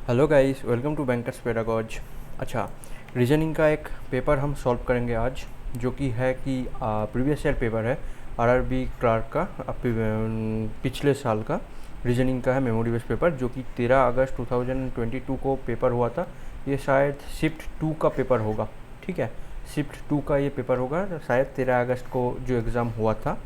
Hello guys, welcome to Bankers Pedagogy. अच्छा, reasoning का एक पेपर हम सॉल्व करेंगे आज, जो कि है कि प्रीवियस ईयर पेपर है आरआरबी क्लार्क का। पिछले साल का रीजनिंग का है मेमोरी बेस्ड पेपर, जो कि 13 अगस्त 2022 को पेपर हुआ था। ये शायद शिफ्ट 2 का पेपर होगा। ठीक है, शिफ्ट 2 का ये पेपर होगा, शायद 13 अगस्त को जो एग्ज़ाम हुआ था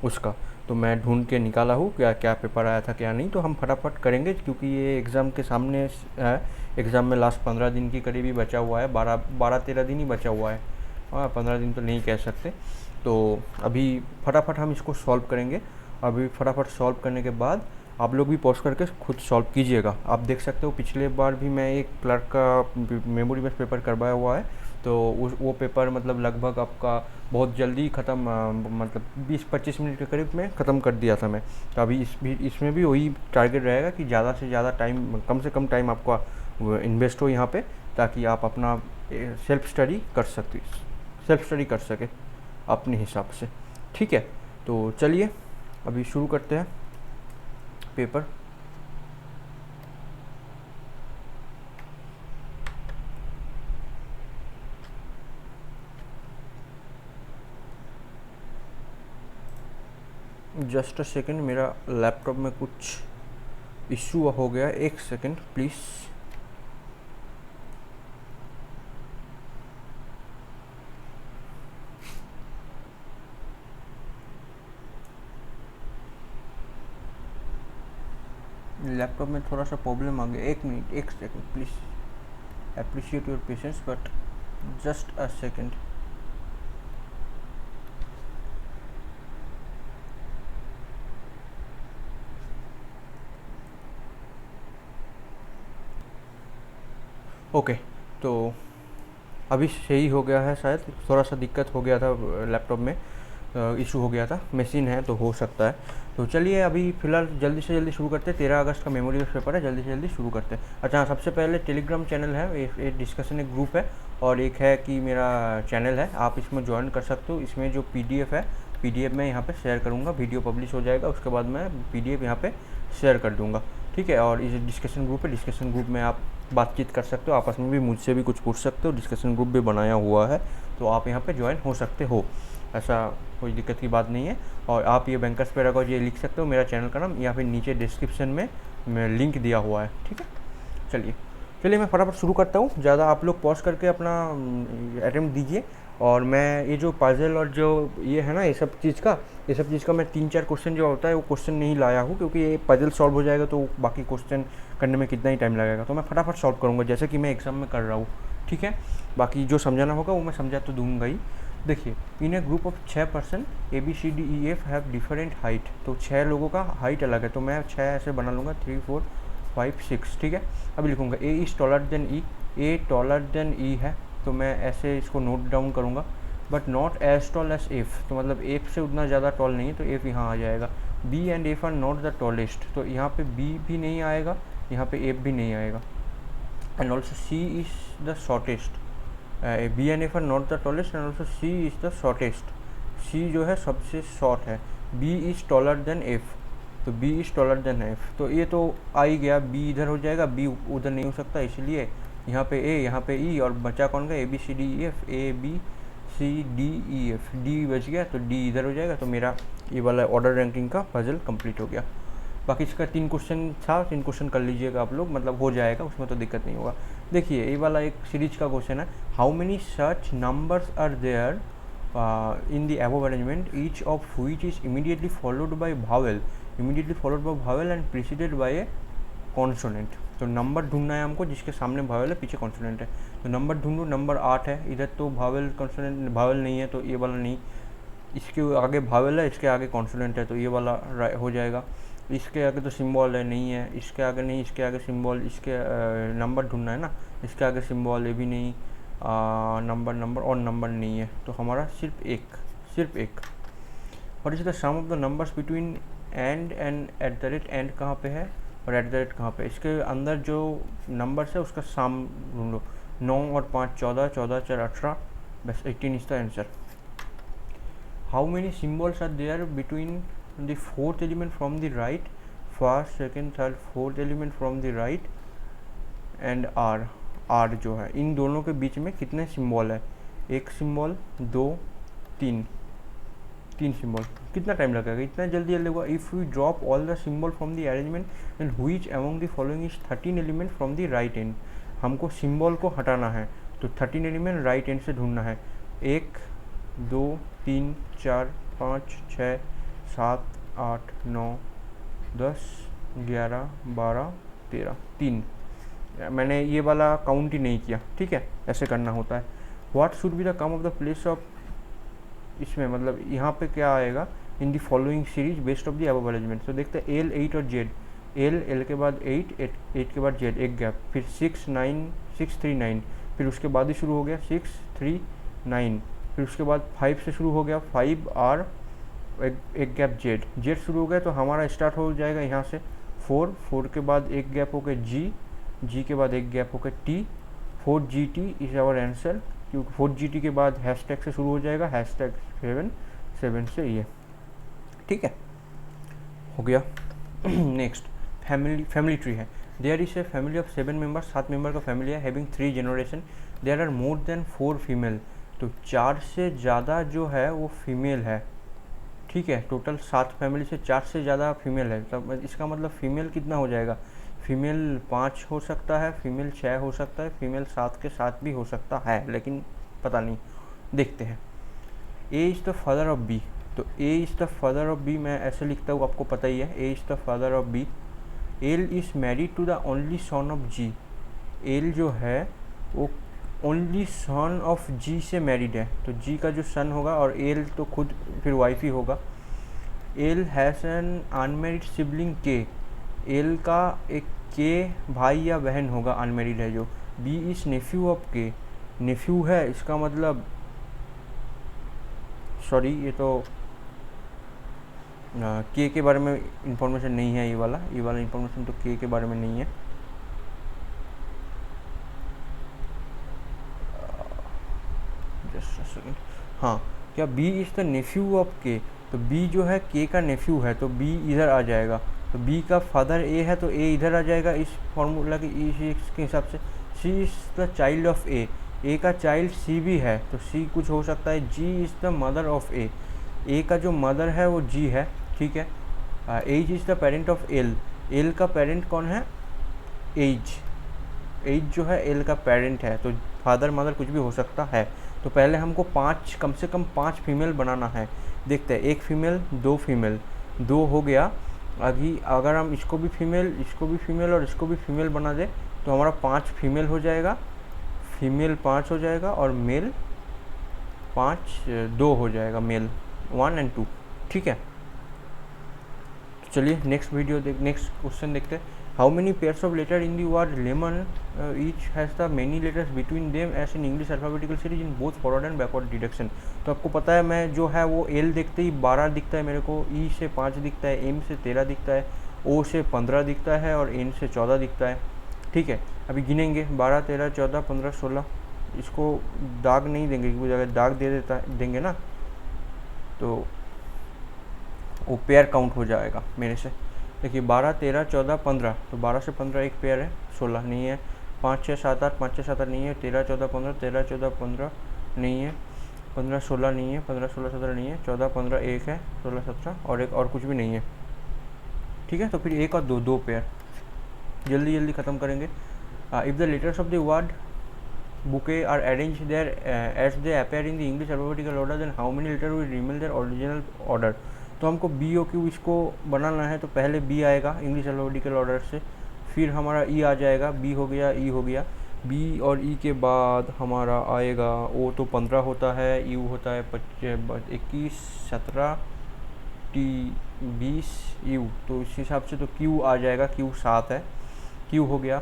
उसका। तो मैं ढूंढ के निकाला हूँ क्या क्या पेपर आया था क्या नहीं। तो हम फटाफट करेंगे क्योंकि ये एग्ज़ाम के सामने है। एग्ज़ाम में लास्ट 15 दिन की करीब ही बचा हुआ है, 12-13 दिन ही बचा हुआ है। हाँ, 15 दिन तो नहीं कह सकते। तो अभी फटाफट हम इसको सॉल्व करेंगे। अभी फटाफट सॉल्व करने के बाद आप लोग भी पॉज करके खुद सॉल्व कीजिएगा। आप देख सकते हो पिछले बार भी मैं एक क्लर्क का मेमोरी बेस्ड पेपर करवाया हुआ है। तो वो पेपर मतलब लगभग आपका बहुत जल्दी ख़त्म, मतलब 20-25 मिनट के करीब में ख़त्म कर दिया था मैं। तो अभी इसमें भी वही टारगेट रहेगा कि ज़्यादा से ज़्यादा टाइम, कम से कम टाइम आपका इन्वेस्ट हो यहाँ पे, ताकि आप अपना सेल्फ स्टडी कर सके अपने हिसाब से। ठीक है, तो चलिए अभी शुरू करते हैं पेपर। जस्ट अ सेकेंड, मेरा लैपटॉप में कुछ इशू हो गया, एक सेकेंड प्लीज़। लैपटॉप में थोड़ा सा प्रॉब्लम आ गया, एक मिनट, एक second please. Appreciate your patience, but just a second. Okay, तो अभी सही हो गया है शायद। थोड़ा सा दिक्कत हो गया था लैपटॉप में, इशू हो गया था। मशीन है तो हो सकता है। तो चलिए अभी फ़िलहाल जल्दी से जल्दी शुरू करते हैं। 13 अगस्त का मेमोरी बेस्ड पेपर है, जल्दी से जल्दी शुरू करते हैं। अच्छा, सबसे पहले टेलीग्राम चैनल है, एक डिस्कशन एक ग्रुप है, और एक है कि मेरा चैनल है, आप इसमें ज्वाइन कर सकते हो। इसमें जो पीडीएफ है, पीडीएफ मैं यहाँ पे शेयर करूँगा। वीडियो पब्लिश हो जाएगा, उसके बाद मैं पीडीएफ यहाँ पे शेयर कर दूँगा। ठीक है, और इस डिस्कशन ग्रुप है, डिस्कशन ग्रुप में आप बातचीत कर सकते हो, आपस में भी मुझसे भी कुछ पूछ सकते हो। डिस्कशन ग्रुप भी बनाया हुआ है, तो आप यहाँ पे ज्वाइन हो सकते हो, ऐसा कोई दिक्कत की बात नहीं है। और आप ये बैंकर्स पेडागॉज ये लिख सकते हो, मेरा चैनल का नाम यहाँ पे नीचे डिस्क्रिप्शन में लिंक दिया हुआ है। ठीक है, चलिए चलिए मैं फटाफट शुरू करता हूँ। ज़्यादा आप लोग पॉज करके अपना अटेम्प्ट दीजिए। और मैं ये जो पजल और जो ये है ना, ये सब चीज़ का मैं 3-4 क्वेश्चन जो होता है वो क्वेश्चन नहीं लाया हूँ, क्योंकि ये पजल सॉल्व हो जाएगा तो बाकी क्वेश्चन करने में कितना ही टाइम लगेगा। तो मैं फटाफट सॉल्व करूँगा जैसे कि मैं एग्ज़ाम में कर रहा हूँ। ठीक है, बाकी जो समझाना होगा वो मैं समझा तो दूंगा ही। देखिए, in a group of 6 person ABCDEF have different height. तो 6 लोगों का हाइट अलग है, तो मैं 6 ऐसे बना लूँगा, 3 4 5 6। ठीक है, अभी लिखूँगा A is taller than E. A taller than E है, तो मैं ऐसे इसको नोट डाउन करूँगा। But not as tall as F, तो मतलब एफ से उतना ज़्यादा टॉल नहीं है, तो एफ यहाँ आ जाएगा। B and F are not the tallest, तो यहाँ पे बी भी नहीं आएगा, यहाँ पे एफ भी नहीं आएगा। And also C is the shortest. B and F are not the tallest and also C is the shortest. C जो है सबसे शॉर्ट है। B is taller than F, तो B is taller than F, तो ये तो आ ही गया। B इधर हो जाएगा, बी उधर नहीं हो सकता, इसलिए यहाँ पे ए, यहाँ पे ई, और बचा कौन का, ABCDEF, ABCDEF, डी बच गया, तो डी इधर हो जाएगा। तो मेरा ये वाला ऑर्डर रैंकिंग का पजल कंप्लीट हो गया। बाकी इसका 3 क्वेश्चन था, 3 क्वेश्चन कर लीजिएगा आप लोग, मतलब हो जाएगा, उसमें तो दिक्कत नहीं होगा। देखिए, ये वाला एक सीरीज का क्वेश्चन है, how many such numbers are there in the above arrangement, each of which is immediately followed by vowel and preceded by a consonant. तो नंबर ढूंढना है हमको जिसके सामने भावेल है, पीछे कॉन्सोनेंट है। तो नंबर ढूंढो, नंबर 8 है, इधर तो भावेल कॉन्सोनेंट भावेल नहीं है, तो ये वाला नहीं। इसके आगे भावेल है, इसके आगे कॉन्सोनेंट है, तो ये वाला हो जाएगा। इसके आगे तो सिंबल है, नहीं है, इसके आगे नहीं, इसके आगे सिंबल, इसके नंबर ढूंढना है ना, इसके आगे सिंबल, ये भी नहीं, नंबर और नंबर नहीं है, तो हमारा सिर्फ एक। और is the sum of the numbers between and at the rate, and कहाँ पे है और एट द रेट कहाँ पे, इसके अंदर जो नंबर्स है उसका सम ढूंढो। 9 और 5 14, 14 4 18, बस 18 is the answer. How many symbols are there between the fourth element from the right, first second third fourth element from the right end R, R जो है इन दोनों के बीच में कितने सिंबल है, एक सिंबल, दो, तीन, तीन सिंबल। कितना टाइम लगेगा, इतना जल्दी जल्दी होगा। If you drop all the symbol from the arrangement and which among the following is 13 element from the right and. हमको सिंबल को हटाना है तो 13 एलिमेंट राइट एंड से ढूंढना है। 1 2 3 4 5 6 7 8 9 10 11 12 13, 3। मैंने ये वाला काउंट ही नहीं किया, ठीक है, ऐसे करना होता है। What should be the come of the place of, इसमें मतलब यहाँ पे क्या आएगा, in the following series best of the above arrangement. तो देखते हैं एल 8 और जेड, एल के बाद 8 8 के बाद जेड, एक गैप, फिर 6 9 6 3 9, फिर उसके बाद ही शुरू हो गया 6 3 9, फिर उसके बाद 5 से शुरू हो गया 5 आर, एक गैप जेड, जेड शुरू हो गया तो हमारा स्टार्ट हो जाएगा यहाँ से 4 के बाद एक गैप हो गया जी के बाद एक गैप हो गया T, 4GT is our answer, क्योंकि 4GT के बाद हैशटैग से शुरू हो जाएगा, हैशटैग 7 से ये, ठीक है, हो गया। नेक्स्ट फैमिली ट्री है। There is a family of 7 members, 7 member का फैमिली है, having 3 generation, there are more than 4 female. तो 4 से ज़्यादा जो है वो फीमेल है, ठीक है, टोटल 7 फैमिली से 4 से ज़्यादा फीमेल है। तब इसका मतलब फीमेल कितना हो जाएगा, फीमेल 5 हो सकता है, फीमेल 6 हो सकता है, फीमेल 7 के साथ भी हो सकता है, लेकिन पता नहीं, देखते हैं। A is the father of B, तो A is the father of B मैं ऐसे लिखता हूँ, आपको पता ही है, A is the father of B. L is married to the only son of G, L जो है वो ओनली सन ऑफ जी से मैरिड है, तो जी का जो सन होगा और एल तो खुद फिर वाइफ ही होगा। L has an unmarried sibling के, एल का एक के भाई या बहन होगा, अनमेरिड है जो। बी इज़ नेफ्यू ऑफ के, नेफ्यू है, इसका मतलब सॉरी ये तो के बारे में इंफॉर्मेशन नहीं है, ये वाला इंफॉर्मेशन तो के बारे में नहीं है। जस्ट अ सेकेंड, हाँ, क्या B is the nephew of K, तो बी जो है के का नेफ्यू है, तो बी इधर आ जाएगा, तो बी का फादर ए है तो ए इधर आ जाएगा इस फॉर्मूला के इसके हिसाब से। सी is the child of A का चाइल्ड सी भी है, तो सी कुछ हो सकता है। G is the mother of A का जो मदर है वो जी है, ठीक है। H is the parent of L का पेरेंट कौन है, एज जो है एल का पेरेंट है, तो फादर मदर कुछ भी हो सकता है। तो पहले हमको 5, कम से कम 5 फीमेल बनाना है। देखते हैं, एक फीमेल, 2 फीमेल, 2 हो गया। अभी अगर हम इसको भी फीमेल और इसको भी फीमेल बना दे तो हमारा 5 फीमेल हो जाएगा, फीमेल 5 हो जाएगा और मेल 2 हो जाएगा, मेल 1 और 2, ठीक है। तो चलिए नेक्स्ट क्वेश्चन देखते हैं। How many pairs of letter in the word lemon each has the many letters between them as in English alphabetical series in both forward and backward deduction. तो आपको पता है, मैं जो है वो एल देखते ही 12 दिखता है मेरे को, ई से 5 दिखता है, एम से 13 दिखता है, ओ से 15 दिखता है और एन से 14 दिखता है, ठीक है। अभी गिनेंगे 12 13 14 15 16, इसको दाग नहीं देंगे क्योंकि अगर दाग देंगे ना तो वो पेयर काउंट हो जाएगा मेरे से। देखिए 12 13 14 15, तो 12 से 15 एक पेयर है, 16 नहीं है, 5 6 7 8 5 6 7 8 नहीं है, 13 14 15 13 14 15 नहीं है, 15 16 नहीं है, 15 16 17 नहीं है, 14 15 एक है, 16 17 और एक और कुछ भी नहीं है, ठीक है। तो फिर एक और दो पेयर जल्दी ख़त्म करेंगे। If the letters of the word bouquet are arrange there as they appear in the English alphabetical order, then how many letter will remain their original order. तो हमको बी ओ क्यू इसको बनाना है, तो पहले B आएगा English alphabetical order से, फिर हमारा ई आ जाएगा, बी हो गया, ई हो गया, बी और ई के बाद हमारा आएगा ओ, तो 15 होता है, यू होता है 21 17 टी 20 यू, तो इस हिसाब से तो क्यू आ जाएगा, क्यू 7 है, क्यू हो गया।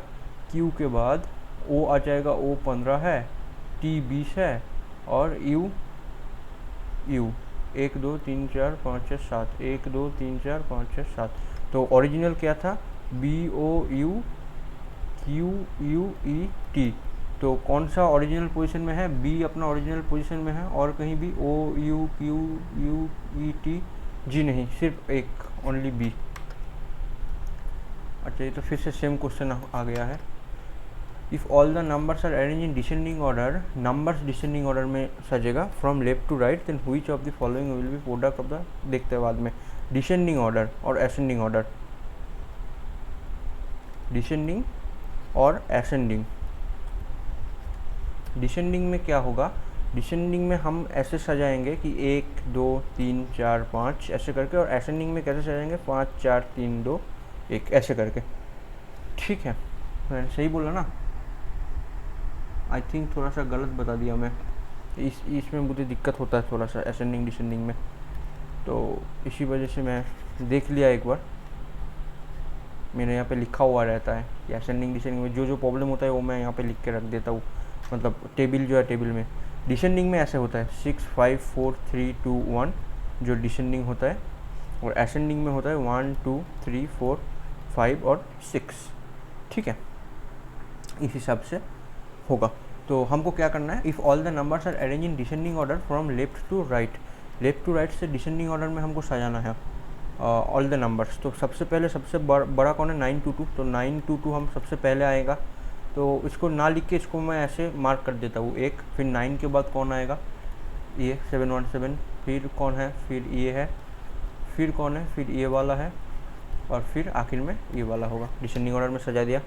क्यू के बाद ओ आ जाएगा, ओ 15 है, टी 20 है और यू 1 2 3 4 5 6 7, 1 2 3 4 5 6 7। तो ओरिजिनल क्या था, B O U Q U E T, तो कौन सा ओरिजिनल पोजीशन में है, बी अपना ओरिजिनल पोजीशन में है, और कहीं भी O U Q U E T G नहीं, सिर्फ एक, ओनली बी। अच्छा, ये तो फिर से सेम क्वेश्चन आ गया है। If all the numbers are arrange in descending order, numbers descending order में सजेगा from left to right, then which of the following will be product of the, देखते हैं बाद में, डिसेंडिंग ऑर्डर और असेंडिंग ऑर्डर, डिसेंडिंग और ascending. Descending में क्या होगा, डिसेंडिंग में हम ऐसे सजाएंगे कि 1 2 3 4 5 ऐसे करके, और असेंडिंग में कैसे सजाएंगे 5 4 3 2 1 ऐसे करके। ठीक है, मैंने सही बोला ना? आई थिंक थोड़ा सा गलत बता दिया मैं, इसमें मुझे दिक्कत होता है थोड़ा सा असेंडिंग डिसेंडिंग में, तो इसी वजह से मैं देख लिया एक बार, मेरे यहाँ पे लिखा हुआ रहता है कि असेंडिंग डिसेंडिंग में जो प्रॉब्लम होता है वो मैं यहाँ पे लिख के रख देता हूँ, मतलब टेबल जो है टेबल में। डिसेंडिंग में ऐसे होता है 6 5 4 3 2 1 जो डिसेंडिंग होता है, और असेंडिंग में होता है 1 2 3 4 5 और 6। ठीक है, इस हिसाब से होगा। तो हमको क्या करना है, if all the numbers are arrange in descending order from left to right, left to right से डिसेंडिंग ऑर्डर में हमको सजाना है ऑल द नंबर्स। तो सबसे पहले सबसे बड़ा कौन है 922, तो 922 हम सबसे पहले आएगा, तो इसको ना लिख के इसको मैं ऐसे मार्क कर देता हूँ एक, फिर 9 के बाद कौन आएगा, ये 717, फिर कौन है, फिर ये है, फिर कौन है, फिर ये वाला है, और फिर आखिर में ये वाला होगा। डिसेंडिंग ऑर्डर में सजा दिया।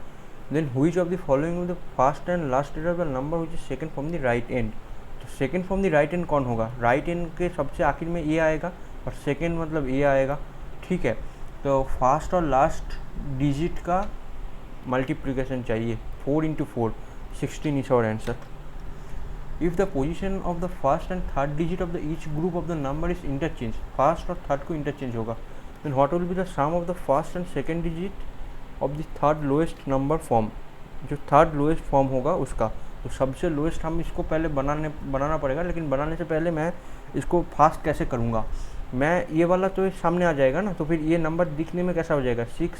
Then which of the following the first and last letter of the number which is second from the right end, तो second from the right end कौन होगा, राइट एंड के सबसे आखिर में ये आएगा, और सेकंड मतलब ये आएगा। ठीक है, तो फर्स्ट और लास्ट डिजिट का मल्टीप्लिकेशन चाहिए, 4 × 4 16 is our answer. If the position of the first and third digit of the each group of the number is interchange, first और थर्ड को इंटरचेंज होगा, then what will be the sum of the first and second digit of the third lowest number form, जो third lowest form होगा उसका। तो सबसे lowest हम इसको पहले बनाना पड़ेगा, लेकिन बनाने से पहले मैं इसको फास्ट कैसे करूँगा, मैं ये वाला तो सामने आ जाएगा ना, तो फिर ये नंबर दिखने में कैसा हो जाएगा 6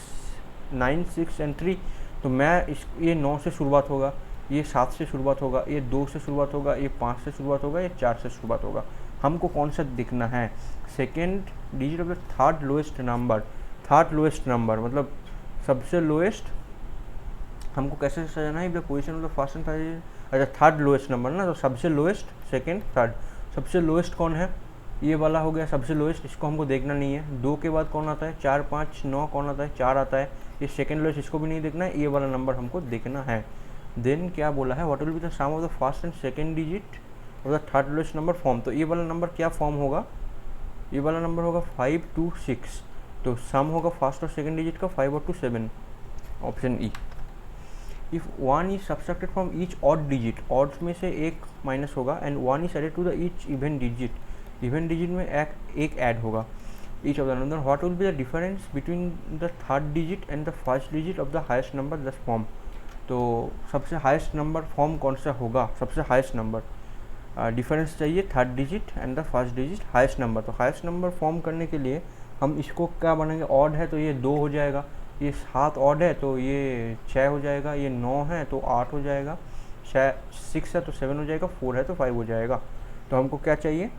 9 6 एंड 3, तो मैं ये 9 से शुरुआत होगा, ये 7 से शुरुआत होगा, ये 2 से शुरुआत होगा, ये 5 से शुरुआत होगा, ये 4 से शुरुआत होगा। हमको कौन सा दिखना है, second digit of the third lowest number, third lowest number मतलब सबसे लोएस्ट। हमको कैसे सजाना है, the position of the first and third, अच्छा थर्ड लोएस्ट नंबर ना, तो सबसे लोएस्ट सेकेंड थर्ड, सबसे लोएस्ट कौन है, ये वाला हो गया सबसे लोएस्ट, इसको हमको देखना नहीं है। 2 के बाद कौन आता है, 4 5 9 कौन आता है, 4 आता है, ये सेकेंड लोएस्ट, इसको भी नहीं देखना है, ये वाला नंबर हमको देखना है। देन क्या बोला है, what will be the sum of the first and second digit of the third lowest number form, तो ये वाला नंबर क्या फॉर्म होगा, ये वाला नंबर होगा 5 2 6, तो सम होगा फर्स्ट और सेकेंड डिजिट का 5 और 2 7, option E. If 1 is subtracted from each odd digit, odds में से एक माइनस होगा, and 1 is added to the each even digit, even digit में एक ऐड होगा each of the number, what will be the difference between the third digit and the first digit of the highest number thus form, तो सबसे highest number form कौन सा होगा, सबसे highest number difference चाहिए third digit and the first digit highest number. तो highest number form करने के लिए हम इसको क्या बनाएंगे, ऑड है तो ये 2 हो जाएगा, ये 7 ऑड है तो ये 6 हो जाएगा, ये 9 है तो 8 हो जाएगा, 6 है तो 7 हो जाएगा, 4 है तो 5 हो जाएगा। तो हमको क्या चाहिए,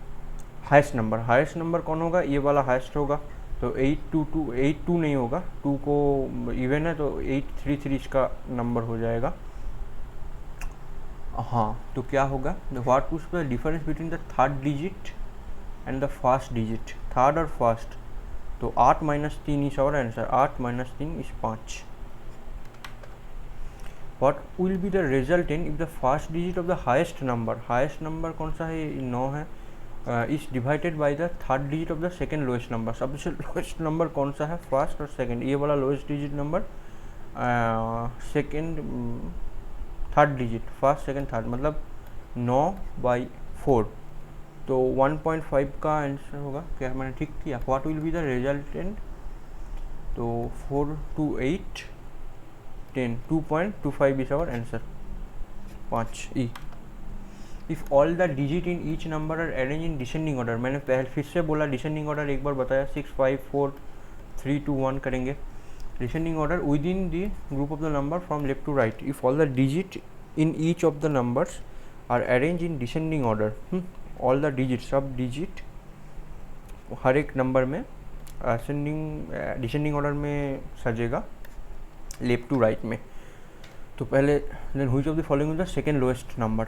हाईएस्ट नंबर। हाईएस्ट नंबर कौन होगा, ये वाला हाईएस्ट होगा, तो 8 2 नहीं होगा, 2 को इवन है तो 8 3 3 इसका नंबर हो जाएगा। हाँ, तो क्या होगा, what puts the difference between the third digit and the first digit, third और फर्स्ट, तो 8 - 3 is our answer, 8 - 3 is 5। What will be the resultant if the first digit of the highest number, highest number कौन सा है, 9 है, is divided by the third digit of the second lowest number, सबसे lowest number कौन सा है, first और second, ये वाला lowest digit number, second third digit, first second third, मतलब 9/4, तो 1.5 का आंसर होगा। क्या मैंने ठीक किया, what will be the resultant, तो 4 2 8 10, 2.25 is our answer, 5 E. If all the digit in each number are arrange in descending order, मैंने पहले फिर से बोला डिसेंडिंग ऑर्डर, एक बार बताया 6 5 4 3 2 1 करेंगे। Descending order with in the group of the number from left to right, if all the digit in each of the numbers are arrange in descending order, all the digit, सब digit हर एक number में descending order में सजेगा left to right में। तो पहले then which of the following is the second lowest number,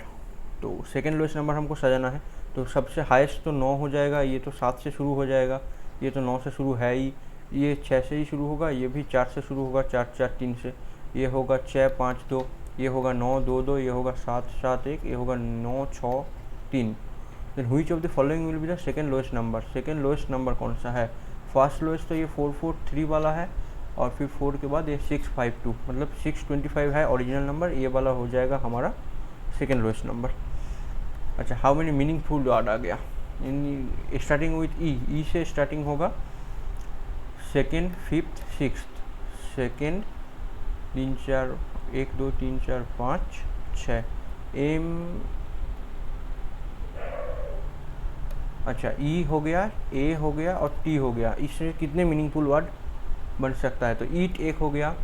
तो second lowest number हमको सजाना है। तो सबसे हाईएस्ट तो 9 हो जाएगा, ये तो 7 से शुरू हो जाएगा, ये तो 9 से शुरू है ही, ये 6 से ही शुरू होगा, ये भी 4 से शुरू होगा, 4 4 3 से, ये होगा 6 5 2, ये होगा 9 2 2, ये होगा 7 7 1, ये होगा 9 6 3। Then which of the following will be the second lowest number, second lowest number कौन सा है? फर्स्ट लोएस्ट तो ये 443 वाला है, और फिर 4 के बाद ये 652, मतलब 625 है ओरिजिनल नंबर, ये वाला हो जाएगा हमारा सेकेंड लोएस्ट नंबर। अच्छा, हाउ मेनी मीनिंगफुल वर्ड आ गया in starting with E, E से स्टार्टिंग होगा, second fifth sixth, second 3 4 1 2 3 4 5 6 M, अच्छा ई हो गया, ए हो गया और टी हो गया, इससे कितने मीनिंगफुल वर्ड बन सकता है? तो ईट एक हो गया,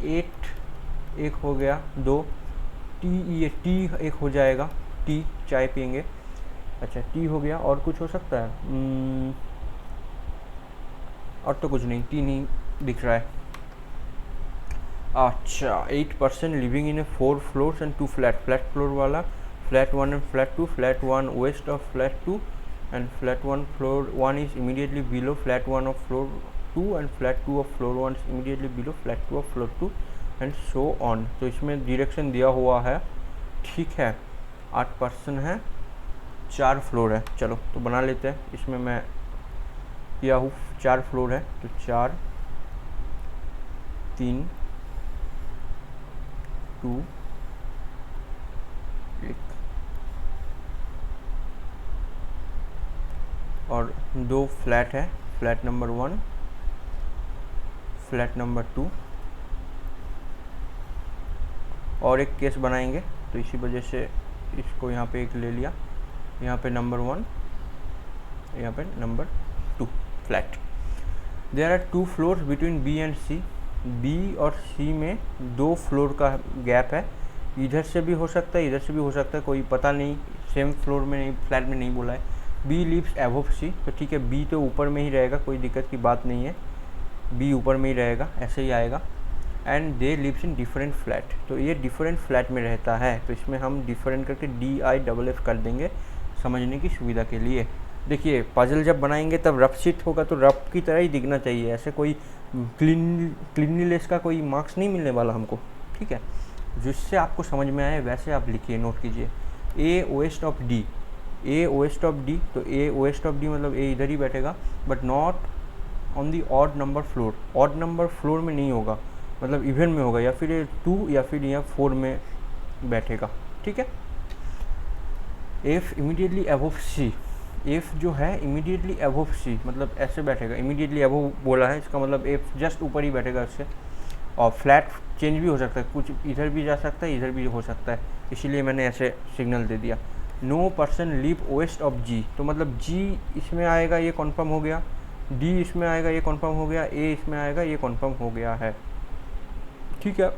एट एक हो गया, 2 टी, ये टी एक हो जाएगा, टी चाय पियेंगे, अच्छा टी हो गया, और कुछ हो सकता है? और तो कुछ नहीं, टी नहीं दिख रहा है। अच्छा 8% living in a 4 floors and 2 flat, flat floor वाला flat 1 and flat 2, flat 1 west of flat 2 and flat 1 floor 1 is immediately below flat 1 of floor 2 and flat 2 of floor 1 is immediately below flat 2 of floor 2 and so on. तो इसमें direction दिया हुआ है, ठीक है। 8% है, 4 floor है, चलो तो बना लेते हैं। इसमें मैं किया हूँ 4 फ्लोर है, तो 4 3 2 1 और 2 फ्लैट है, फ्लैट नंबर 1, फ्लैट नंबर 2, और एक केस बनाएंगे, तो इसी वजह से इसको यहाँ पे एक ले लिया, यहाँ पे नंबर 1, यहाँ पे number 2 flat. There are 2 floors between B and C, B और सी में 2 फ्लोर का गैप है, इधर से भी हो सकता है, इधर से भी हो सकता है, कोई पता नहीं, सेम फ्लोर में नहीं, फ्लैट में नहीं बोला है। बी लिव्स अबव सी, तो ठीक है, बी तो ऊपर में ही रहेगा, कोई दिक्कत की बात नहीं है, बी ऊपर में ही रहेगा, ऐसे ही आएगा। And they lives in different flat, तो ये डिफरेंट फ्लैट में रहता है, तो इसमें हम डिफरेंट करके DIFF कर देंगे समझने की सुविधा के लिए। देखिए पजल जब बनाएंगे तब रफ शीट होगा, तो रफ की तरह ही दिखना चाहिए, ऐसे कोई क्लीनलीनेस का कोई मार्क्स नहीं मिलने वाला हमको, ठीक है। जिससे आपको समझ में आए वैसे आप लिखिए, नोट कीजिए। A west of D, A west of D, तो ए वेस्ट ऑफ डी मतलब ए इधर ही बैठेगा, but not on the odd number floor, odd number floor में नहीं होगा, मतलब इवन में होगा, या फिर ये 2 या फिर यहाँ 4 में बैठेगा, ठीक है। F immediately above sea, F जो है इमीडिएटली अबव सी मतलब ऐसे बैठेगा, इमीडिएटली अबव बोला है, इसका मतलब एफ जस्ट ऊपर ही बैठेगा इससे। और फ्लैट चेंज भी हो सकता है, कुछ इधर भी जा सकता है, इधर भी हो सकता है, इसीलिए मैंने ऐसे सिग्नल दे दिया। No person live west of G, तो मतलब जी इसमें आएगा, ये कन्फर्म हो गया, डी इसमें आएगा, ये कन्फर्म हो गया, ए इसमें आएगा, ये कन्फर्म हो गया है, ठीक है।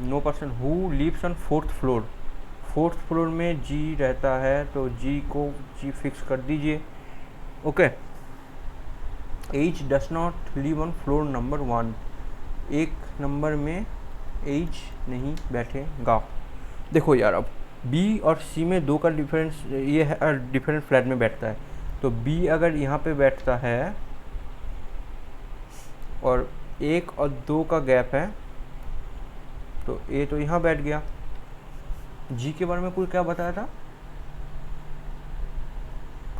No person who lives on 4th floor, 4th floor में जी रहता है, तो जी को जी फिक्स कर दीजिए, okay. H does not live on floor number 1, एक नंबर में एच नहीं बैठेगा। देखो यार, अब बी और सी में 2 का डिफरेंस, ये है डिफरेंट फ्लैट में बैठता है, तो बी अगर यहाँ पे बैठता है और 1 और 2 का गैप है, तो ए तो यहाँ बैठ गया। जी के बारे में कोई क्या बताया था,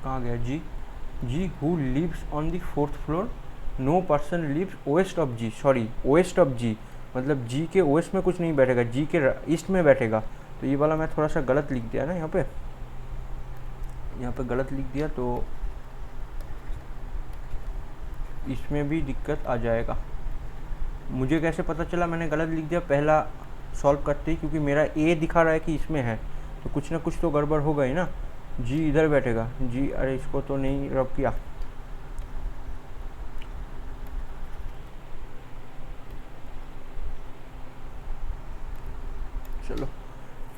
कहाँ गया G, G who lives on the 4th floor, no person lives west of G, sorry west of G मतलब जी के वेस्ट में कुछ नहीं बैठेगा, जी के ईस्ट में बैठेगा। तो ये वाला मैं थोड़ा सा गलत लिख दिया ना, यहाँ पे गलत लिख दिया, तो इसमें भी दिक्कत आ जाएगा। मुझे कैसे पता चला मैंने गलत लिख दिया पहला सॉल्व करते ही, क्योंकि मेरा ए दिखा रहा है कि इसमें है, तो कुछ ना कुछ तो गड़बड़ हो गई ना। जी इधर बैठेगा, जी अरे इसको तो नहीं रब किया, चलो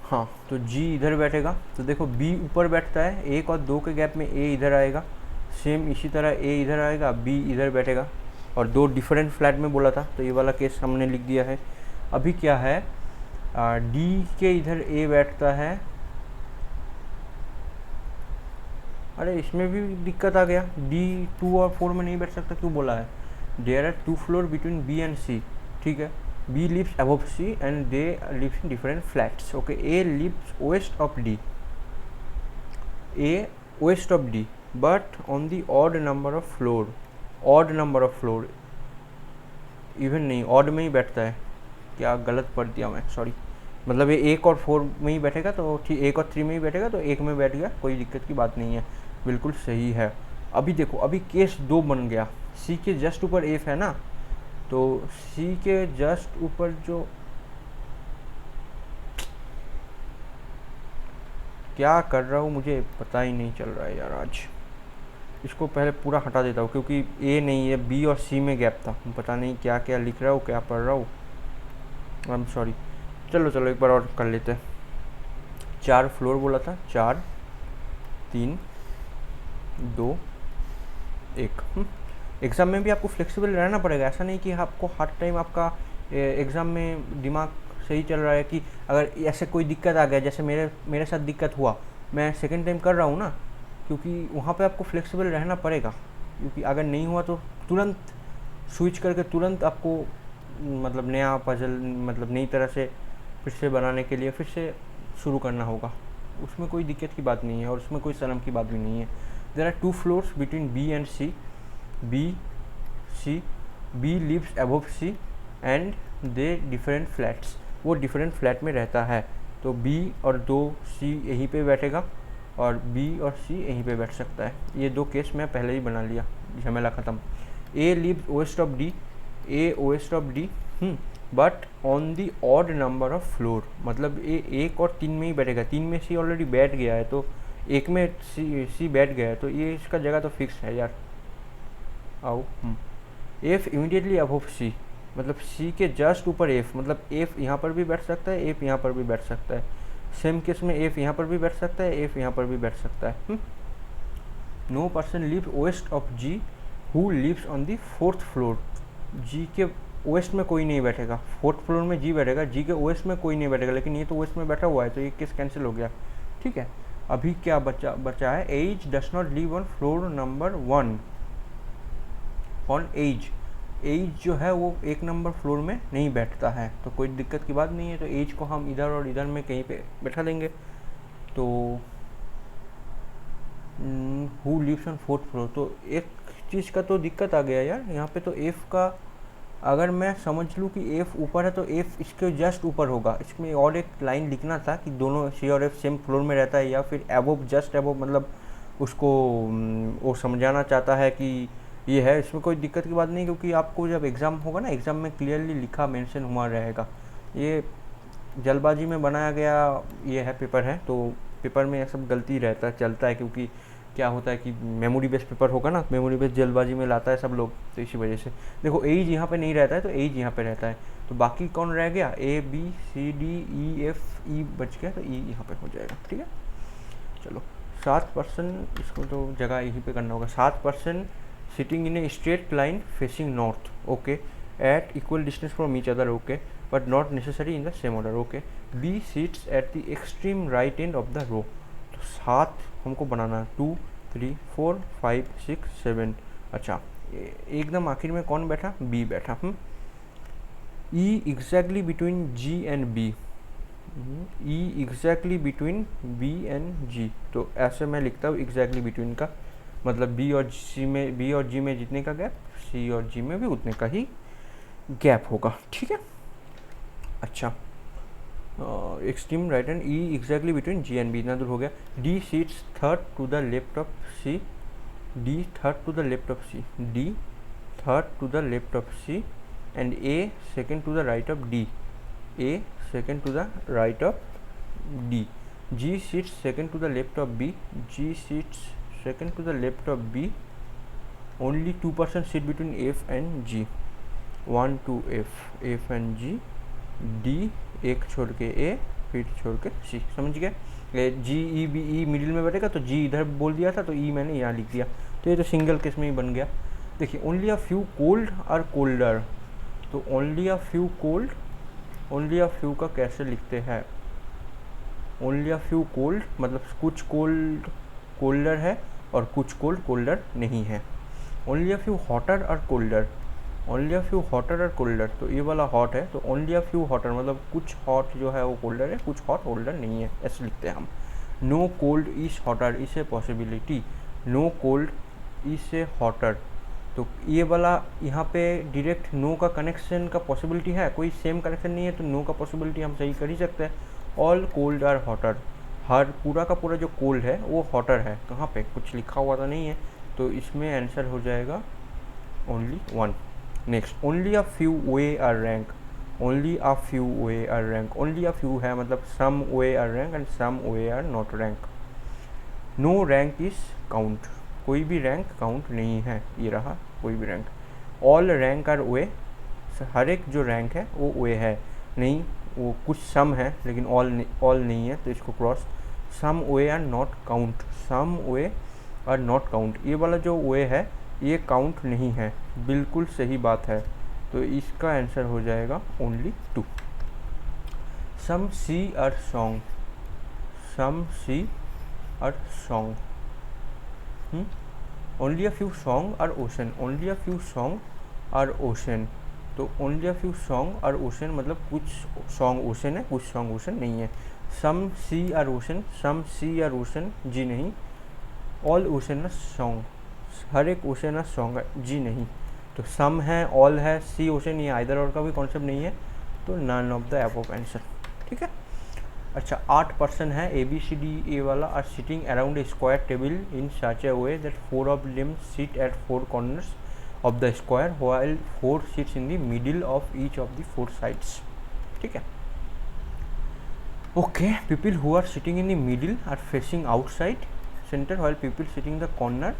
हाँ, तो जी इधर बैठेगा। तो देखो बी ऊपर बैठता है, 1 और 2 के गैप में ए इधर आएगा, सेम इसी तरह ए इधर आएगा, बी इधर बैठेगा, और 2 डिफरेंट फ्लैट में बोला था, तो ये वाला केस हमने लिख दिया है। अभी क्या है, डी के इधर ए बैठता है, अरे इसमें भी दिक्कत आ गया, डी 2 और 4 में नहीं बैठ सकता, क्यों बोला है, there are 2 floor between B and C, ठीक है, B lives above C and they lives in different flats, okay, A lives west of D, A west of D but on the odd number of floor, odd number of floor, even नहीं ऑड में ही बैठता है, क्या गलत पढ़ दिया मैं, सॉरी, मतलब ये 1 और 4 में ही बैठेगा तो ठीक, 1 और 3 में ही बैठेगा तो 1 में बैठ गया, कोई दिक्कत की बात नहीं है, बिल्कुल सही है। अभी देखो, अभी केस 2 बन गया, सी के जस्ट ऊपर एफ है ना, तो सी के जस्ट ऊपर जो, क्या कर रहा हूँ मुझे पता ही नहीं चल रहा है यार आज, इसको पहले पूरा हटा देता हूँ, क्योंकि ए नहीं है, बी और सी में गैप था, पता नहीं क्या क्या लिख रहा हूँ, क्या पढ़ रहा हूँ, आई एम सॉरी। चलो एक बार और कर लेते हैं। 4 फ्लोर बोला था, 4 3 2 1। एग्ज़ाम में भी आपको फ्लेक्सिबल रहना पड़ेगा, ऐसा नहीं कि आपको हर टाइम आपका एग्ज़ाम में दिमाग सही चल रहा है कि अगर ऐसे कोई दिक्कत आ गया, जैसे मेरे साथ दिक्कत हुआ, मैं सेकेंड टाइम कर रहा हूँ ना, क्योंकि वहाँ पे आपको फ्लेक्सिबल रहना पड़ेगा, क्योंकि अगर नहीं हुआ तो तुरंत स्विच करके तुरंत आपको मतलब नया पजल, मतलब नई तरह से फिर से बनाने के लिए फिर से शुरू करना होगा, उसमें कोई दिक्कत की बात नहीं है और उसमें कोई शर्म की बात भी नहीं है। There are 2 floors between B and C, B lives above C and they different flats, वो डिफरेंट फ्लैट में रहता है, तो बी और 2 सी यहीं पे बैठेगा और बी और सी यहीं पे बैठ सकता है। ये 2 केस मैं पहले ही बना लिया, झमेला ख़त्म। A lives west of D, A west of D, but on the odd number of floor, मतलब ए 1 और 3 में ही बैठेगा, 3 में सी ऑलरेडी बैठ गया है, तो 1 में सी बैठ गया है, तो ये इसका जगह तो फिक्स है यार। आओ, एफ इमीडिएटली अबव सी, मतलब सी के जस्ट ऊपर एफ, मतलब एफ यहाँ पर भी बैठ सकता है, एफ यहाँ पर भी बैठ सकता है, सेम केस में एफ यहाँ पर भी बैठ सकता है, एफ यहाँ पर भी बैठ सकता है। No person lives west of G who lives on the 4th floor, G के वेस्ट में कोई नहीं बैठेगा, 4th फ्लोर में जी बैठेगा, जी के वेस्ट में कोई नहीं बैठेगा, लेकिन ये तो वेस्ट में बैठा हुआ है, तो ये केस कैंसिल हो गया, ठीक है। अभी क्या बचा है, H does not live on floor number 1, on H, H जो है वो 1 नंबर फ्लोर में नहीं बैठता है, तो कोई दिक्कत की बात नहीं है, तो एज को हम इधर और इधर में कहीं पे बैठा देंगे, तो who lives on 4th floor, तो एक चीज़ का तो दिक्कत आ गया यार, यहाँ पे तो एफ़ का अगर मैं समझ लूँ कि एफ़ ऊपर है तो एफ़ इसके जस्ट ऊपर होगा, इसमें और एक लाइन लिखना था कि दोनों सी और एफ़ सेम फ्लोर में रहता है, या फिर एबोव, जस्ट एबोव, मतलब उसको वो समझाना चाहता है कि ये है, इसमें कोई दिक्कत की बात नहीं, क्योंकि आपको जब एग्ज़ाम होगा ना, एग्ज़ाम में क्लियरली लिखा मेंशन हुआ रहेगा, ये जल्दबाजी में बनाया गया ये है पेपर है, तो पेपर में ये सब गलती रहता है, चलता है, क्योंकि क्या होता है कि मेमोरी बेस्ड पेपर होगा ना, मेमोरी बेस्ड जल्दबाजी में लाता है सब लोग, तो इसी वजह से देखो एज यहाँ पे नहीं रहता है, तो एज यहाँ पे रहता है, तो बाकी कौन रह गया, A B C D E F E बच गया, तो ई यहाँ पे हो जाएगा, ठीक है। चलो 7%, इसको तो जगह यहीं पे करना होगा, 7% sitting in a straight line facing north, okay, at equal distance from each other, okay, but not necessary in the same order, okay, B sits at the extreme right end of the row, तो 7 हमको बनाना है, 2 3 4 5 6 7, अच्छा एकदम आखिर में कौन बैठा, B बैठा, E exactly between G and B, E exactly between B and G, तो ऐसे मैं लिखता हूँ एग्जैक्टली बिटवीन का मतलब बी और सी में, बी और जी में जितने का गैप, सी और जी में भी उतने का ही गैप होगा, ठीक है। अच्छा, extreme right end E exactly between G and B, इतना दूर हो गया। D sits third to the left of C, D third to the left of C, D third to the left of C and A second to the right of D, A second to the right of D, G sits second to the left of B, G sits second to the left of B, only 2% seat between F and G, 1 2 F and G, D एक छोड़ के ए, फिर छोड़ के सी, समझ गए। जी E B, ई middle में बैठेगा तो जी इधर बोल दिया था, तो ई मैंने यहाँ लिख दिया, तो ये तो सिंगल केस में ही बन गया। देखिए ओनली अ फ्यू कोल्ड और कोल्डर, तो only a few cold, only a few का कैसे लिखते हैं? ओनली अ फ्यू कोल्ड मतलब कुछ कोल्ड कोल्डर है और कुछ कोल्ड कोल्डर नहीं है। ओनली अ फ्यू हॉटर और colder, only a few hotter और कोल्डर, तो ये वाला हॉट है, तो ओनली अ फ्यू हॉटर मतलब कुछ हॉट जो है वो कोल्डर है, कुछ हॉट कोल्डर नहीं है, ऐसे लिखते हैं हम। No cold is hotter is a possibility, no cold is a hotter, तो ये वाला यहाँ पे डायरेक्ट नो का कनेक्शन का पॉसिबिलिटी है, कोई सेम कनेक्शन नहीं है, तो नो का पॉसिबिलिटी हम सही कर ही सकते हैं। ऑल कोल्ड आर हॉटर, हर पूरा का पूरा जो कोल्ड है वो हॉटर है, कहाँ पे कुछ लिखा हुआ तो नहीं है, तो इसमें आंसर हो जाएगा only one. Next, only a few way are rank, only a few way are rank, only a few है मतलब some way are rank and some way are not rank. No rank is count, कोई भी rank count नहीं है, ये रहा कोई भी रैंक। ऑल रैंक आर वे, हर एक जो रैंक है वो वे है, नहीं वो कुछ सम है लेकिन ऑल नहीं है, तो इसको cross. Some way are not count, some way are not count, ये वाला जो वे है ये काउंट नहीं है, बिल्कुल सही बात है, तो इसका आंसर हो जाएगा only two. Some sea are song, some sea are song, only a few song are ocean, only a few song are ocean, तो only a few song are ocean मतलब कुछ सॉन्ग ओशन है, कुछ song ocean नहीं है। सम sea are ocean, some sea are ocean जी नहीं। All ocean आ song, हर एक ocean आ song है जी नहीं, तो सम है, ऑल है, सी ओशन, ये आइदर और का भी कॉन्सेप्ट नहीं है, तो none of the above answer. ठीक है। अच्छा, 8 पर्सन है ABCD ए वाला are sitting around a square table in such a way that 4 of them sit at 4 corners of the square while 4 sits in the middle of each of the 4 sides. ठीक है। Okay, people who are sitting in the middle are facing outside centre while people sitting the corner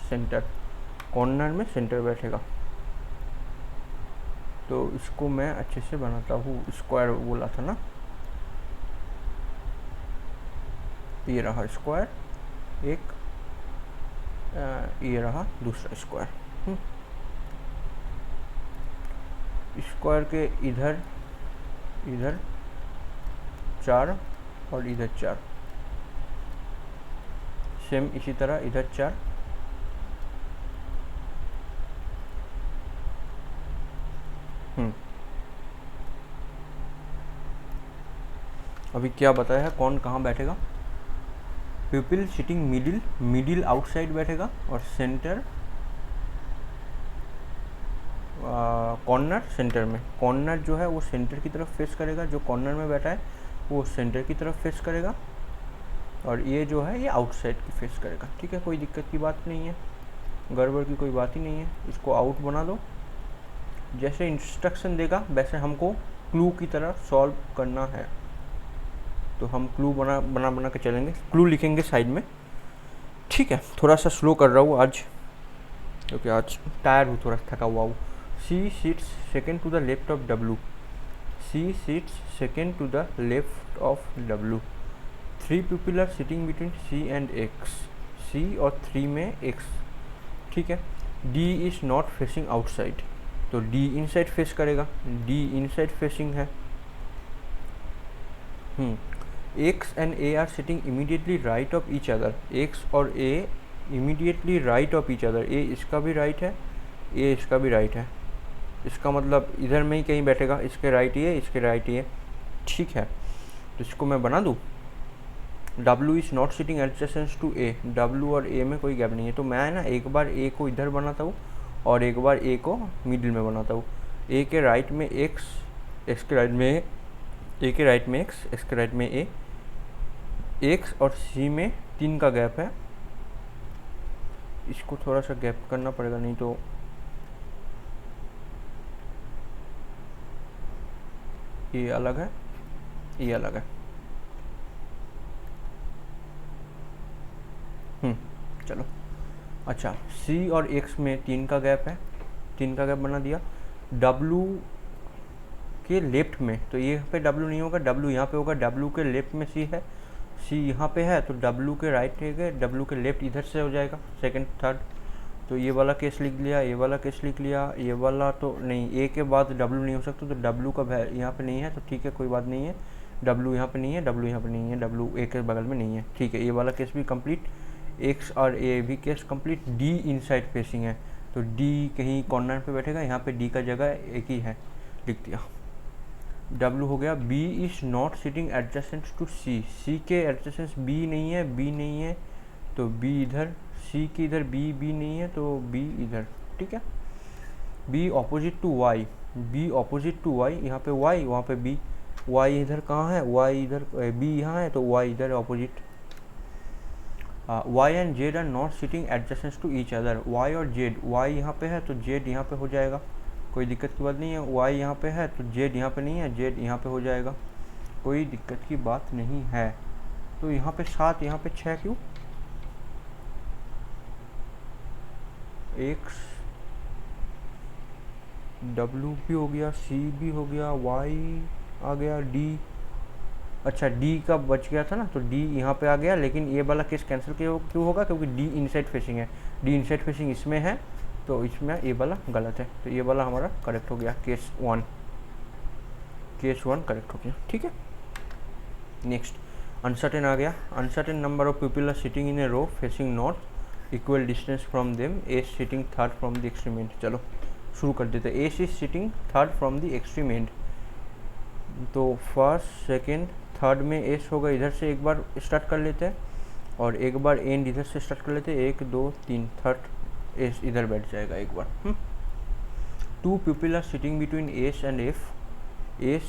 centre, corner में centre बैठेगा, तो इसको मैं अच्छे से बनाता हूँ, स्क्वायर बोला था ना, ये रहा स्क्वायर एक, ये रहा दूसरा स्क्वायर। स्क्वायर के इधर इधर 4 और इधर 4, सेम इसी तरह इधर 4, अभी क्या बताया है कौन कहाँ बैठेगा? People sitting middle, middle outside बैठेगा और सेंटर कॉर्नर सेंटर में, कॉर्नर जो है वो सेंटर की तरफ फेस करेगा, जो कॉर्नर में बैठा है वो सेंटर की तरफ फेस करेगा, और ये जो है ये आउटसाइड की फेस करेगा। ठीक है, कोई दिक्कत की बात नहीं है, गड़बड़ की कोई बात ही नहीं है, इसको आउट बना दो, जैसे इंस्ट्रक्शन देगा वैसे हमको क्लू की तरह सॉल्व करना है, तो हम क्लू बना के चलेंगे, क्लू लिखेंगे साइड में। ठीक है, थोड़ा सा स्लो कर रहा हूँ आज क्योंकि आज टायर हूँ, थोड़ा थका हुआ हूँ। C sits second to the left of W, C sits second to the left of W, 3 people are sitting between C and X, C और 3 में X। ठीक है, D is not facing outside, तो D इनसाइड फेस करेगा, D inside facing है। X and A are sitting immediately right of each other, X और A immediately right of each other, A इसका भी राइट है, A इसका भी right है, इसका मतलब इधर में ही कहीं बैठेगा, इसके राइट ये, इसके राइट ये। ठीक है, तो इसको मैं बना दूँ, W is not sitting adjacent to A, W और A में कोई गैप नहीं है, तो मैं ना एक बार A को इधर बनाता हूँ और एक बार A को मिडिल में बनाता हूँ। A के राइट में X, X के राइट में A के राइट में X, X के राइट में A, X और C में 3 का गैप है, इसको थोड़ा सा गैप करना पड़ेगा, नहीं तो ये अलग है, ये अलग है। चलो, अच्छा, C और X में 3 का गैप है, 3 का गैप बना दिया। W के लेफ्ट में, तो ये पे W नहीं होगा, W यहाँ पे होगा, W के लेफ्ट में C है, C यहाँ पे है, तो W के राइट है, W के लेफ्ट इधर से हो जाएगा, सेकंड थर्ड, तो ये वाला केस लिख लिया, ये वाला केस लिख लिया, ये वाला तो नहीं, ए के बाद डब्ल्यू नहीं हो सकता, तो डब्ल्यू का यहाँ पे नहीं है, तो ठीक है कोई बात नहीं है, डब्ल्यू यहाँ पे नहीं है, डब्ल्यू यहाँ पे नहीं है, डब्ल्यू ए के बगल में नहीं है, ठीक है। ये वाला केस भी कंप्लीट, एक्स और ए भी case complete. D inside facing है, तो डी कहीं कॉर्नर पे बैठेगा, यहाँ पे डी का जगह एक ही है, लिख दिया। डब्ल्यू हो गया। B is not sitting adjacent to C, C के एडजेसेंट बी नहीं है, बी नहीं है तो बी इधर, सी की इधर बी, बी नहीं है तो बी इधर, ठीक है। B opposite to Y, B opposite to Y, यहाँ पे वाई वहाँ पे बी, वाई इधर कहाँ है, वाई इधर, बी यहाँ है तो वाई इधर opposite. Y and Z are not sitting adjacent to each other, Y और जेड, वाई यहाँ पे है तो जेड यहाँ पे हो जाएगा, कोई दिक्कत की बात नहीं है। वाई यहाँ पे है तो जेड यहाँ पे नहीं है, जेड यहाँ पे हो जाएगा, कोई दिक्कत की बात नहीं है। तो यहाँ पे 7, यहाँ पे 6 क्यों, एक्स डब्ल्यू भी हो गया, सी भी हो गया, वाई आ गया, डी, अच्छा डी का बच गया था ना, तो डी यहाँ पे आ गया, लेकिन ये वाला केस कैंसिल क्यों होगा, क्योंकि डी इनसाइड फेसिंग है, डी इनसाइड फेसिंग इसमें है, तो इसमें ये वाला गलत है, तो ये वाला हमारा करेक्ट हो गया, केस 1, केस 1 करेक्ट हो गया, ठीक है। नेक्स्ट अनसर्टेन आ गया। Uncertain number of people are sitting in a row facing north, equal distance from them, A sitting third from the extreme end. चलो शुरू कर देते हैं। A is sitting third from the extreme end, तो first second third में S होगा, इधर से एक बार स्टार्ट कर लेते हैं और एक बार एंड इधर से स्टार्ट कर लेते हैं, 1 2 3, थर्ड एस इधर बैठ जाएगा एक बार। 2 people are sitting between S and F, S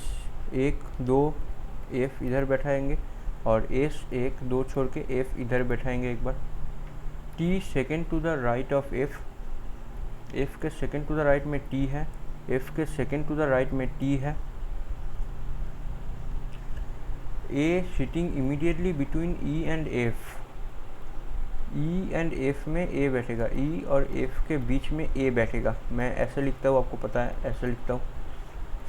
1 2 F इधर बैठाएंगे और एस 1 2 छोड़ के एफ इधर बैठाएंगे एक बार। T second to the right of F, F के सेकेंड टू द राइट में टी है, एफ के सेकेंड टू द राइट में टी है। A sitting immediately between E and F, E and F में ए बैठेगा, ई और एफ के बीच में ए बैठेगा, मैं ऐसे लिखता हूँ, आपको पता है ऐसे लिखता हूँ।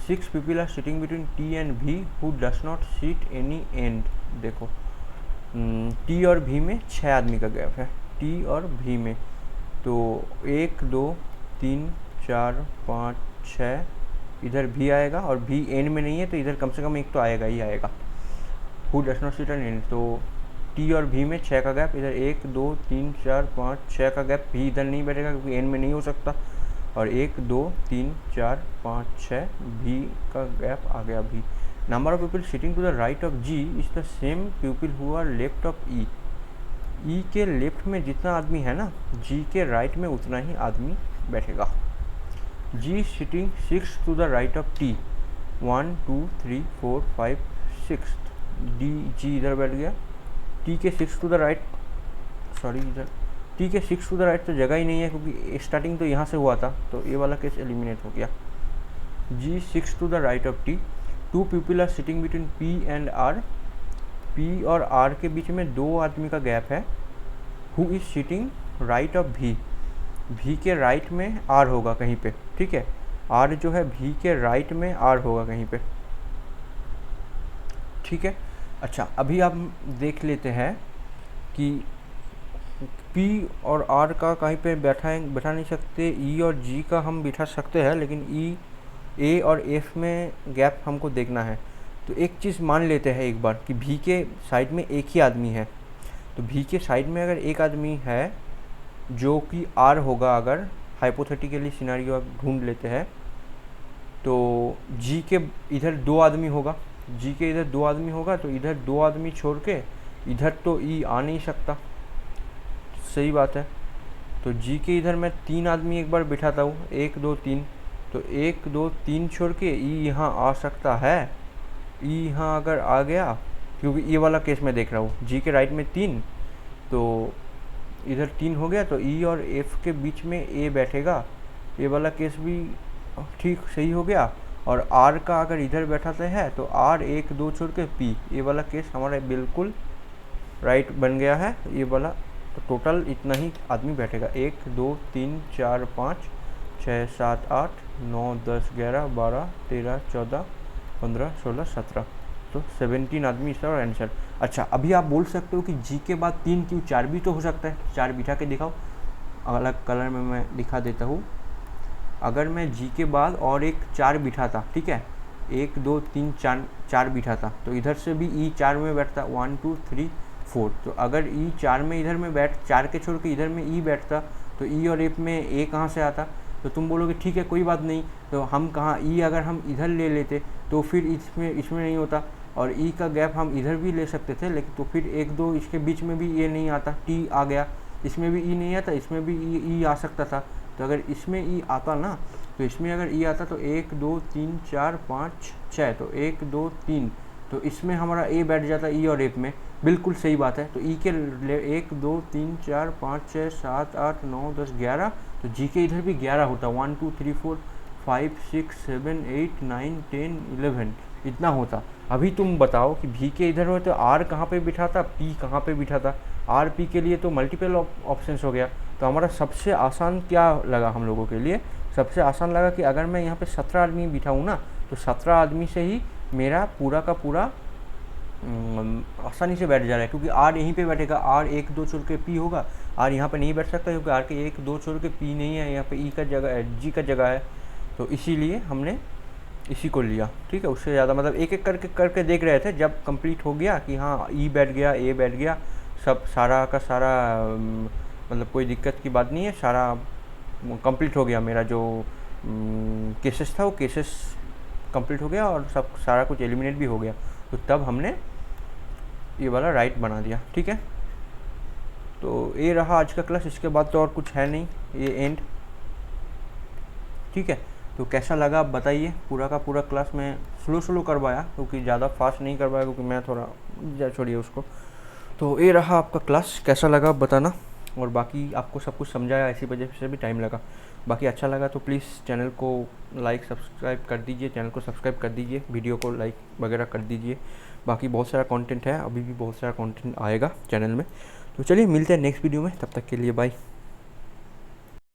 6 people are sitting between T and B who does not sit any end, देखो टी और भी में 6 आदमी का गैप है, टी और भी में, तो 1 2 3 4 5 6 इधर भी आएगा और भी एंड में नहीं है, तो इधर कम से कम एक तो आएगा ही आएगा। Who does not sit an end, तो टी और भी में 6 का गैप, इधर 1 2 3 4 5 6 का गैप, भी इधर नहीं बैठेगा क्योंकि एंड में नहीं हो सकता, और 1 2 3 4 5 6 भी का गैप आ गया भी। Number of people sitting to the right of G is the same people who are left of E, E के लेफ्ट में जितना आदमी है ना, जी के राइट में उतना ही आदमी बैठेगा। G sitting 6 to the right of T, 1 2 3 4 5 6, D G इधर बैठ गया, टी के 6 टू द राइट, सॉरी इधर टी के 6 टू द राइट तो जगह ही नहीं है क्योंकि स्टार्टिंग तो यहाँ से हुआ था, तो ये वाला केस एलिमिनेट हो गया। G 6 to the right of T, 2 people are sitting between P and R, P और आर के बीच में 2 आदमी का गैप है। Who is sitting right of B, B के राइट में आर होगा कहीं पे, ठीक है, आर जो है भी के राइट में आर होगा कहीं पे, ठीक है। अच्छा अभी आप देख लेते हैं कि P और R का कहीं पे बैठा नहीं सकते, E और G का हम बिठा सकते हैं, लेकिन E A और F में गैप हमको देखना है। तो एक चीज़ मान लेते हैं एक बार कि V के साइड में एक ही आदमी है, तो V के साइड में अगर एक आदमी है जो कि R होगा, अगर हाइपोथेटिकली सिनारियो आप ढूंढ लेते हैं, तो G के इधर 2 आदमी होगा, जी के इधर 2 आदमी होगा, तो इधर 2 आदमी छोड़ के इधर तो ई आ नहीं सकता, सही बात है। तो जी के इधर मैं 3 आदमी एक बार बिठाता हूँ, 1 2 3, तो 1 2 3 छोड़ के ई यहाँ आ सकता है, ई यहाँ अगर आ गया, क्योंकि ये वाला केस मैं देख रहा हूँ, जी के राइट में 3, तो इधर 3 हो गया, तो ई और एफ के बीच में ए बैठेगा, ये वाला केस भी ठीक सही हो गया। और आर का अगर इधर बैठाते हैं तो आर 1 2 छोड़ के पी, ये वाला केस हमारा बिल्कुल राइट बन गया है ये वाला। तो टोटल इतना ही आदमी बैठेगा, 1 2 3 4 5 6 7 8 9 10 11 12 13 14 15 16 17, तो 17 आदमी इसका आंसर। अच्छा अभी आप बोल सकते हो कि जी के बाद 3 क्यों, 4 भी तो हो सकता है, 4 बिठा के दिखाओ। अलग कलर में मैं दिखा देता हूँ। अगर मैं जी के बाद और एक 4 बिठाता, ठीक है, 1 2 3 4 बिठाता, तो इधर से भी ई 4 में बैठता, 1 2 3 4। तो अगर ई 4 में इधर में 4 के छोड़ के इधर में ई बैठता, तो ई और एफ में ए कहाँ से आता? तो तुम बोलोगे ठीक है कोई बात नहीं, तो हम कहाँ ई अगर हम इधर ले लेते तो फिर इसमें नहीं होता, और ई का गैप हम इधर भी ले सकते थे, लेकिन तो फिर 1 2 इसके बीच में भी ये नहीं आता, टी आ गया, इसमें भी ई नहीं आता, इसमें भी ई आ सकता था। तो अगर इसमें ई आता ना, तो इसमें अगर ई आता तो 1 2 3 4 5 6, तो 1 2 3, तो इसमें हमारा ए बैठ जाता ई और एफ में। बिल्कुल सही बात है। तो ई के 1 2 3 4 5 6 7 8 9 10 11, तो जी के इधर भी 11 होता, 1 2 3 4 5 6 7 8 9 10 11, इतना होता। अभी तुम बताओ कि भी के इधर हो तो आर कहाँ पे बिठाता, पी कहाँ पे बिठाता? आर पी के लिए तो मल्टीपल ऑप्शंस हो गया। तो हमारा सबसे आसान क्या लगा हम लोगों के लिए? सबसे आसान लगा कि अगर मैं यहाँ पे 17 आदमी बिठाऊँ ना, तो 17 आदमी से ही मेरा पूरा का पूरा आसानी से बैठ जा रहा है, क्योंकि आर यहीं पे बैठेगा, आर 1 2 छोड़ के पी होगा, आर यहाँ पे नहीं बैठ सकता क्योंकि आर के 1 2 छोड़ के पी नहीं है, यहाँ पे ई का जगह है, जी का जगह है। तो इसीलिए हमने इसी को लिया, ठीक है। उससे ज़्यादा मतलब एक एक करके देख रहे थे, जब कंप्लीट हो गया कि हाँ ई बैठ गया, ए बैठ गया, सब सारा का सारा मतलब कोई दिक्कत की बात नहीं है, सारा कंप्लीट हो गया। मेरा जो केसेस था वो केसेस कंप्लीट हो गया और सब सारा कुछ एलिमिनेट भी हो गया। तो तब हमने ये वाला राइट बना दिया, ठीक है। तो ये रहा आज का क्लास, इसके बाद तो और कुछ है नहीं, ये एंड, ठीक है। तो कैसा लगा आप बताइए। पूरा का पूरा क्लास मैं स्लो करवाया, क्योंकि ज़्यादा फास्ट नहीं करवाया, क्योंकि मैं थोड़ा छोड़िए उसको। तो ये रहा आपका क्लास, कैसा लगा आप बताना। और बाकी आपको सब कुछ समझाया, इसी वजह से भी टाइम लगा। बाकी अच्छा लगा तो प्लीज़ चैनल को लाइक सब्सक्राइब कर दीजिए, चैनल को सब्सक्राइब कर दीजिए, वीडियो को लाइक वगैरह कर दीजिए। बाकी बहुत सारा कंटेंट है, अभी भी बहुत सारा कंटेंट आएगा चैनल में। तो चलिए मिलते हैं नेक्स्ट वीडियो में, तब तक के लिए बाय।